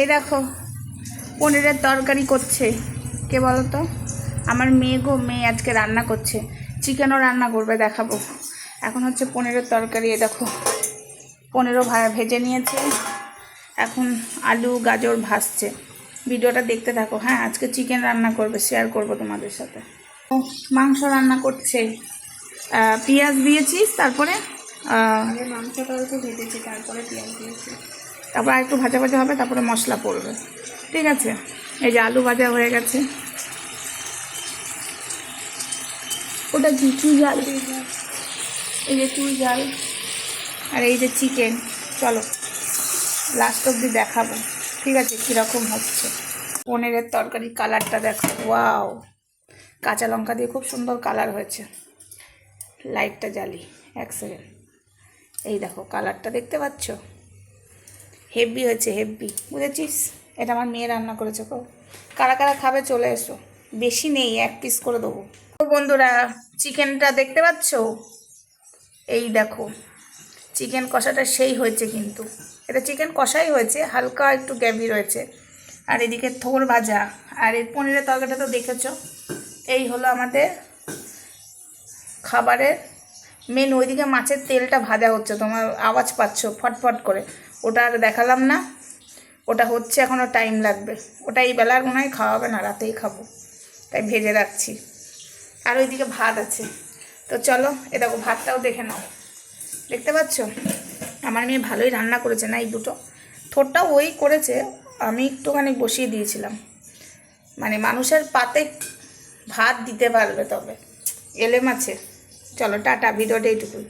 এই দেখো পনিরের তরকারি করছে কে বলো তো? আমার মেয়ে গো, মেয়ে আজকে রান্না করছে, চিকেনও রান্না করবে, দেখাবো। এখন হচ্ছে পনিরের তরকারি। এই দেখো পনিরও ভেজে নিয়েছে, এখন আলু গাজর ভাজছে। ভিডিওটা দেখতে থাকো। হ্যাঁ, আজকে চিকেন রান্না করবে, শেয়ার করব তোমাদের সাথে। মাংস রান্না করছে, পেঁয়াজ দিয়েছিস, তারপরে মাংসটা একটু ভেজেছি, তারপরে পেঁয়াজ দিয়েছি, তারপর একটু ভাজা ভাজা হবে, তারপরে মশলা পড়বে। ঠিক আছে, এই যে আলু ভাজা হয়ে গেছে। ওটা কি চুই ঝাল, এই যে চুই ঝাল, আর এই যে চিকেন। চলো লাস্ট অবধি দেখাবো, ঠিক আছে, কীরকম হচ্ছে পনিরের তরকারি। কালারটা দেখো, ওয়াও, কাঁচা লঙ্কা দিয়ে খুব সুন্দর কালার হয়েছে। লাইটটা জ্বালি, এক সেকেন্ড। এই দেখো কালারটা দেখতে পাচ্ছ, হেভি হয়েছে, হেভি, বুঝেছিস? এটা আমার মেয়ে রান্না করেছে। কারা কারা খাবে চলে এসো, বেশি নেই, 1 পিস করে দেবো। তো বন্ধুরা, চিকেনটা দেখতে পাচ্ছ? এই দেখো চিকেন কষাটা সেই হয়েছে, কিন্তু এটা চিকেন কষাই হয়েছে, হালকা একটু গ্রেভি রয়েছে। আর এদিকে থোড় ভাজা, আর এই পনিরের তরকারিটা তো দেখেছো। এই হলো আমাদের খাবারের মেন। ওইদিকে মাছের তেলটা ভাজা হচ্ছে, তোমার আওয়াজ পাচ্ছ ফটফট করে, ওটা আর দেখালাম না। ওটা হচ্ছে, এখনও টাইম লাগবে। ওটা এই বেলার মনে হয় খাওয়া হবে না, রাতেই খাবো, তাই ভেজে রাখছি। আর ওইদিকে ভাত আছে। তো চলো, এ দেখো ভাতটাও দেখে নাও, দেখতে পাচ্ছ? আমার মেয়ে ভালোই রান্না করেছে না, এই দুটো। থোড়টাও ওই করেছে, আমি একটুখানি বসিয়ে দিয়েছিলাম। মানে মানুষের পাতে ভাত দিতে পারবে, তবে এলেম আছে। চলো টাটা, ভিডিওটা এইটুকুই।